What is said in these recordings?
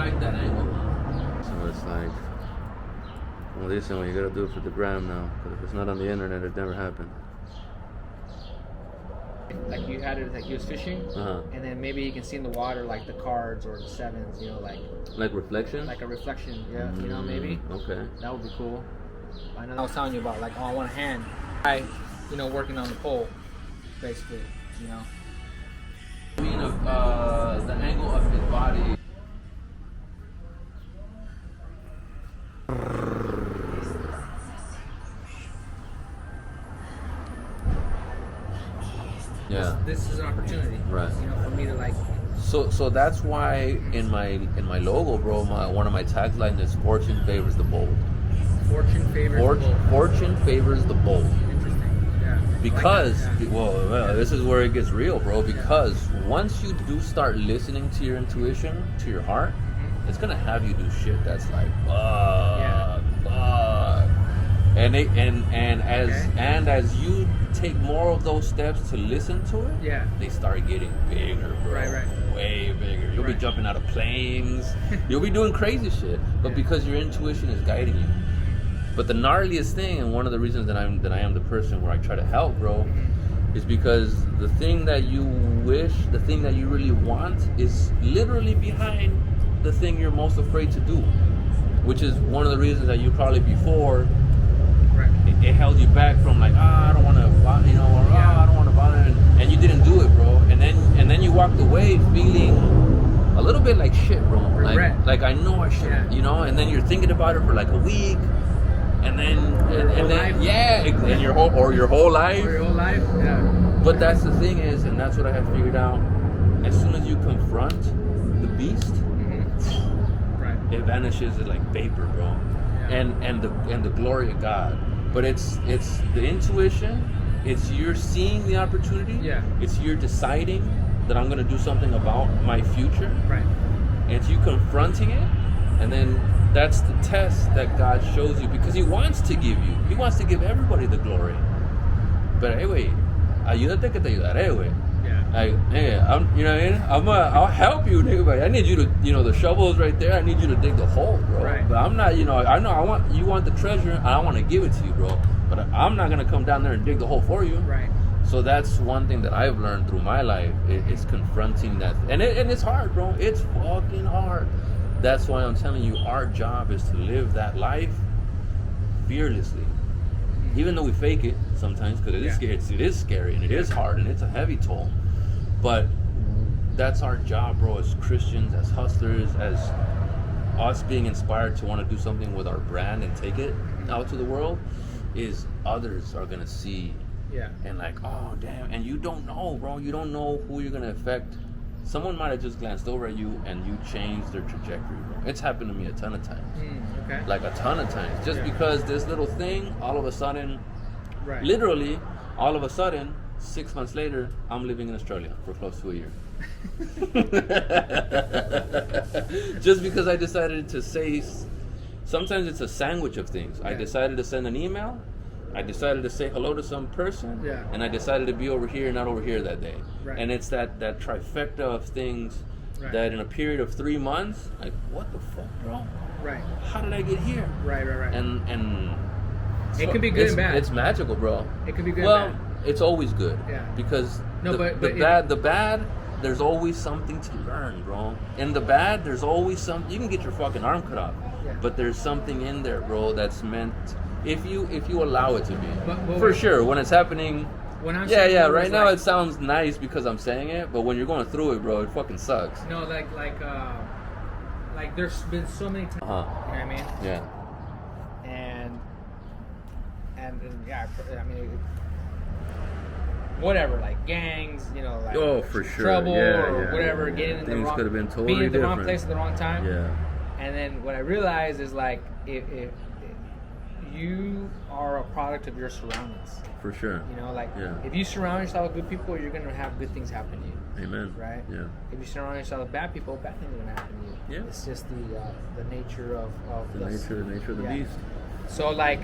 like that angle. So it's like, well, this one you gotta do it for the gram now, because if it's not on the internet, it never happened. Like you had it, like he was fishing, and then maybe you can see in the water like the cards or the sevens, you know, like reflection, like a reflection, yeah, you know, maybe. Okay, that would be cool. I know I was telling you about like on one hand, you know, working on the pole, basically, you know. I mean, the angle of his body. Yeah. This is an opportunity, right? You know, for me to like. So that's why in my logo, bro, one of my taglines is "Fortune favors the bold." Fortune favors the bold. Fortune favors the bold. Interesting. Yeah. Because like that, yeah. well, this is where it gets real, bro. Because once you do start listening to your intuition, to your heart, it's gonna have you do shit that's like, fuck. And as you take more of those steps to listen to it, they start getting bigger, bro. Right. Way bigger. You'll be jumping out of planes. You'll be doing crazy shit. But because your intuition is guiding you. But the gnarliest thing, and one of the reasons that I am the person where I try to help, bro, is because the thing that you wish, the thing that you really want, is literally behind the thing you're most afraid to do. Which is one of the reasons that you probably before. It held you back from like, I don't want to, you know, or I don't want to bother, and you didn't do it, bro. And then you walked away feeling a little bit like shit, bro. Regret. Like I know I should, you know. And then you're thinking about it for like a week, and then and your whole life. Or your whole life, yeah. But that's the thing is, and that's what I have figured out. As soon as you confront the beast, it vanishes like vapor, bro. And the glory of God. But it's the intuition, it's you're seeing the opportunity, it's you're deciding that I'm gonna do something about my future. Right. And it's you confronting it, and then that's the test that God shows you, because He wants to give everybody the glory. But anyway, ayúdate que te ayudaré, güey. Like, hey, you know what I mean? I'll help you, nigga, but I need you to, you know, the shovel is right there. I need you to dig the hole, bro. Right. But I'm not, you know you want the treasure, and I want to give it to you, bro. But I'm not gonna come down there and dig the hole for you. Right. So that's one thing that I've learned through my life is confronting that, and it's hard, bro. It's fucking hard. That's why I'm telling you, our job is to live that life fearlessly. Even though we fake it sometimes, because it is scary and it is hard and it's a heavy toll. But that's our job, bro, as Christians, as hustlers, as us being inspired to want to do something with our brand and take it out to the world, is others are going to see and like, oh, damn. And you don't know, bro. You don't know who you're going to affect. Someone might have just glanced over at you and you changed their trajectory, bro. It's happened to me a ton of times. Like a ton of times. Just because this little thing, all of a sudden, literally, all of a sudden, 6 months later, I'm living in Australia for close to a year. Just because I decided to say, sometimes it's a sandwich of things. I decided to send an email, I decided to say hello to some person, and I decided to be over here, not over here that day. And it's that trifecta of things that in a period of 3 months, like, what the fuck, bro? How did I get here? Right. And it could be good and bad. It's magical, bro. It could be good and bad. It's always good. Because the bad, there's always something to learn, bro. In the bad, there's always something. You can get your fucking arm cut off, but there's something in there, bro, that's meant if you allow it to be. For sure, when it's happening. Right now it sounds nice because I'm saying it, but when you're going through it, bro, it fucking sucks. No, like there's been so many times. You know what I mean? Yeah. And I mean, whatever, like gangs, you know, like for sure, trouble or whatever, getting in the wrong, could have been totally being in the different. wrong place at the wrong time. And then what I realized is like if you are a product of your surroundings. For sure. You know, like if you surround yourself with good people, you're gonna have good things happen to you. Amen. Right? Yeah. If you surround yourself with bad people, bad things are gonna happen to you. It's just the nature of the nature of the beast. So like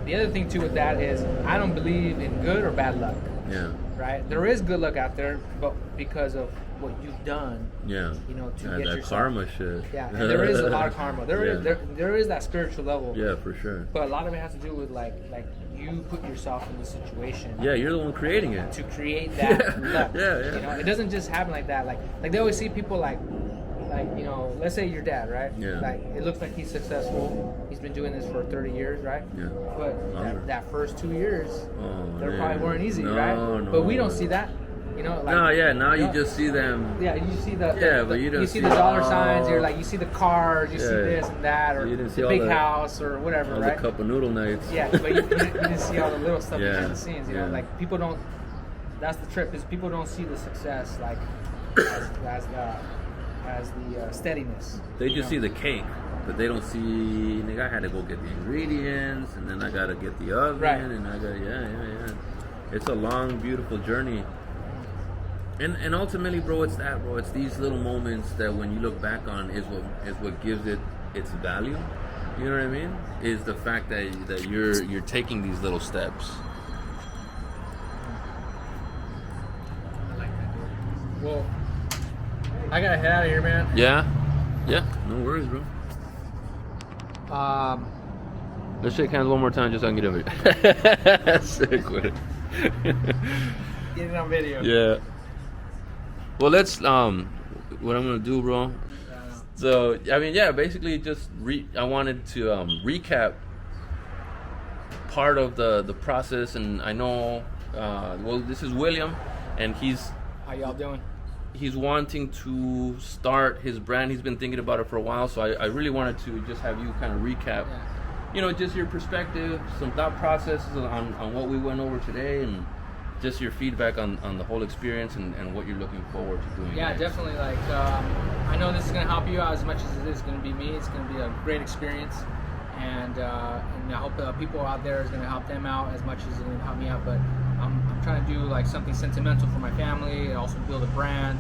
the other thing too with that is I don't believe in good or bad luck. Right? There is good luck out there, but because of what you've done. Yeah. You know, to Yeah, get that yourself. karma shit. Yeah, and there is a lot of karma. There is that spiritual level. Yeah, for sure. But a lot of it has to do with like you put yourself in the situation. Yeah, you're the one creating it. To create that luck. Yeah. You know, it doesn't just happen like that. Like they always see people like you know, let's say your dad, right? Yeah. Like it looks like he's successful. He's been doing this for 30 years, right? Yeah. But that first 2 years, they man. probably weren't easy, right? No, But we don't see that. You know, like, now you you just see them. Yeah, you see the but you don't you see see the dollar all- signs. You're like, you see the cars, you see Yeah. this and that, or You didn't see the all big the- house or whatever, All right? the cup of noodle nights. Yeah, but you didn't see all the little stuff Yeah, behind the scenes. You know, yeah. like people don't. That's the trip, is people don't see the success like as the steadiness. They just see the cake, but they don't see. Nigga, I had to go get the ingredients, and then I gotta get the oven, Right. and I got yeah. It's a long, beautiful journey. And ultimately, bro, it's that, bro. It's these little moments that when you look back on is what gives it its value. You know what I mean? Is the fact that you're taking these little steps. I like that, dude. Well, I gotta head out of here, man. Yeah. No worries, bro. Let's shake hands one more time, just so I can get over it. Sick with it. Get it on video. Yeah. Well, let's what I'm gonna do, bro. So I mean, yeah, basically just I wanted to recap part of the process, and I know well, this is William, and How y'all doing? he's wanting to start his brand. He's been thinking about it for a while, so I really wanted to just have you kind of recap, you know, just your perspective, some thought processes on what we went over today, and just your feedback on the whole experience and what you're looking forward to doing. Yeah, next. definitely. Like, I know this is going to help you out as much as it is going to be me. It's going to be a great experience, and I hope people out there is going to help them out as much as it's going to help me out. But I'm trying to do like something sentimental for my family, and also build a brand.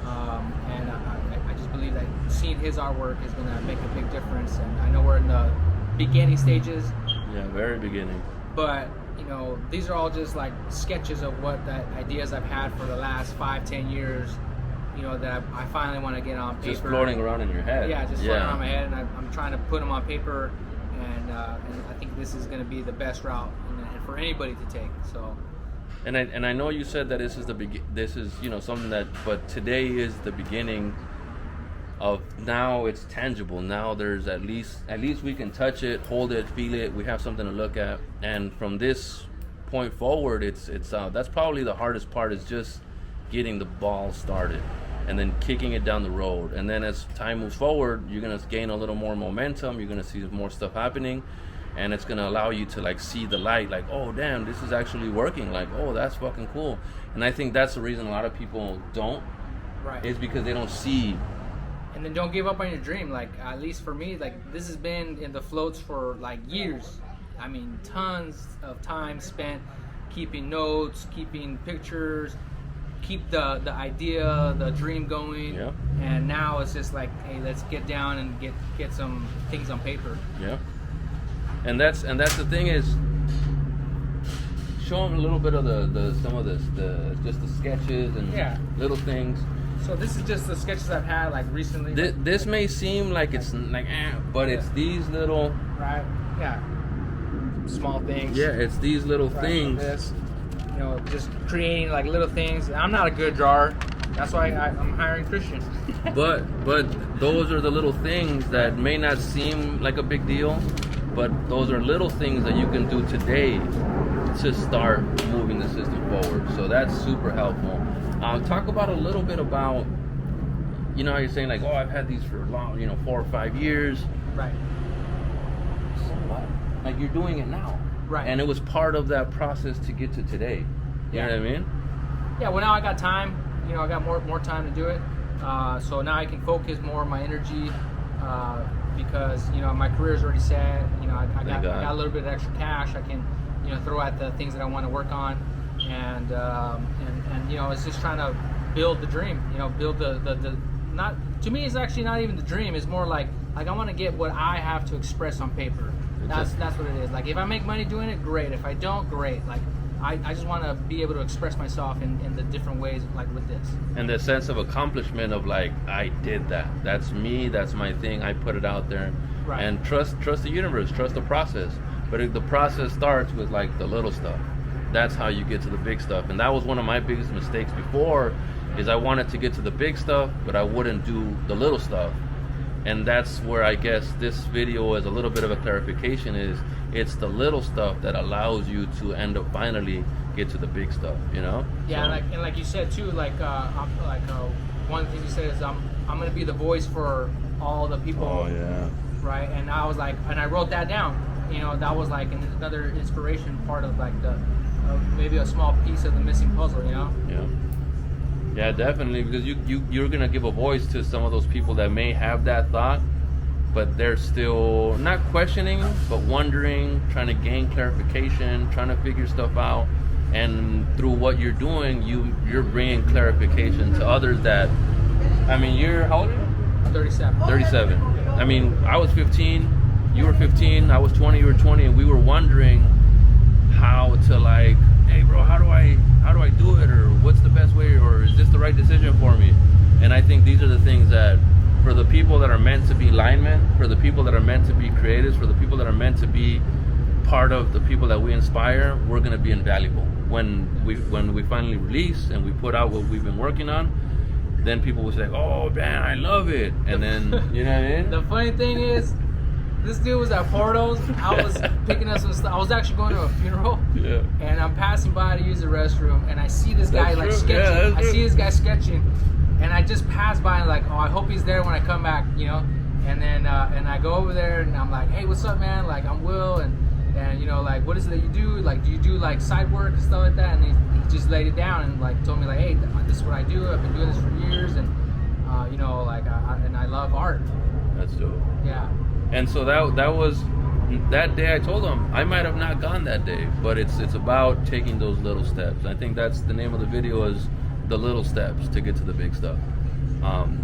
And I just believe that seeing his artwork is going to make a big difference. And I know we're in the beginning stages. Yeah, very beginning. But you know, these are all just like sketches of what the ideas I've had for the last 5-10 years. You know, that I finally want to get on paper. Just floating around in your head. Yeah, just floating around my head, and I'm trying to put them on paper. And I think this is going to be the best route and for anybody to take. So. And I know you said that this is you know something that, but today is the beginning of, now it's tangible. Now there's at least we can touch it, hold it, feel it. We have something to look at, and from this point forward, it's that's probably the hardest part, is just getting the ball started and then kicking it down the road. And then as time moves forward, you're gonna gain a little more momentum. You're gonna see more stuff happening. And it's gonna allow you to like see the light, like, oh damn, this is actually working. Like, oh, that's fucking cool. And I think that's the reason a lot of people don't. Right. Is because they don't see. And then don't give up on your dream. Like, at least for me, like, this has been in the floats for like years. I mean, tons of time spent keeping notes, keeping pictures, keep the idea, the dream going. Yeah. And now it's just like, hey, let's get down and get some things on paper. Yeah. And that's the thing, is show them a little bit of just the sketches and little things. So this is just the sketches I've had like recently. This may seem like it's like but it's these little, right? Yeah. Small things. yeah, it's these little Right, things. This, you know, just creating like little things. I'm not a good drawer. That's why I'm hiring Christian. but those are the little things that may not seem like a big deal, but those are little things that you can do today to start moving the system forward. So that's super helpful. Talk about a little bit about, you know, how you're saying like, oh, I've had these for long, 4 or 5 years. Right. So what? Like, you're doing it now. Right. And it was part of that process to get to today. You know what I mean? Yeah. Well, now I got time. You know, I got more time to do it. So now I can focus more of my energy. Because my career is already set. I got a little bit of extra cash I can throw at the things that I want to work on, and it's just trying to build the dream. Build the not, to me, it's actually not even the dream. It's more like I want to get what I have to express on paper. That's what it is. Like, if I make money doing it, great. If I don't, great. Like, I just want to be able to express myself in the different ways, like with this. And the sense of accomplishment of like, I did that. That's me. That's my thing. I put it out there. Right. And trust the universe. Trust the process. But if the process starts with like the little stuff, that's how you get to the big stuff. And that was one of my biggest mistakes before, is I wanted to get to the big stuff, but I wouldn't do the little stuff. And that's where I guess this video is a little bit of a clarification, is it's the little stuff that allows you to end up finally get to the big stuff, you know? Yeah, so, and like you said too, one thing you said is I'm gonna be the voice for all the people. Oh yeah. Right, and I was like, and I wrote that down. You know, that was like another inspiration part of like the maybe a small piece of the missing puzzle. You know. Yeah. Yeah, definitely, because you're gonna give a voice to some of those people that may have that thought, but they're still not questioning, but wondering, trying to gain clarification, trying to figure stuff out. And through what you're doing, you're bringing clarification to others that, I mean, how old are you? 37. 37. I mean, I was 15, you were 15, I was 20, you were 20, and we were wondering how to like, hey bro, how do I do it, or what's the best way, or is this the right decision for me? And I think these are the things that, for the people that are meant to be linemen, for the people that are meant to be creatives, for the people that are meant to be part of the people that we inspire, we're gonna be invaluable. When we finally release and we put out what we've been working on, then people will say, oh man, I love it. And then, you know what I mean? The funny thing is, this dude was at Porto's. I was picking up some stuff. I was actually going to a funeral. Yeah. And I'm passing by to use the restroom, and I see this guy like sketching. Yeah, I see this guy sketching, and I just pass by and like, oh, I hope he's there when I come back, you know. And then and I go over there and I'm like, hey, what's up, man? Like, I'm Will, and you know, like, what is it that you do? Like, do you do like side work and stuff like that? And he just laid it down and like told me like, hey, this is what I do. I've been doing this for years, and you know, like, I love art. That's dope. Yeah. And so that was that day. I told him I might have not gone that day, but it's about taking those little steps. I think that's the name of the video, is the little steps to get to the big stuff.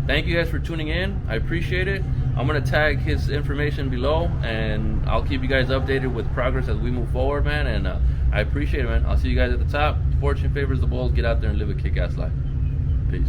Thank you guys for tuning in. I appreciate it. I'm gonna tag his information below, and I'll keep you guys updated with progress as we move forward, man. And I appreciate it, man. I'll see you guys at the top. Fortune favors the bold. Get out there and live a kick-ass life. Peace.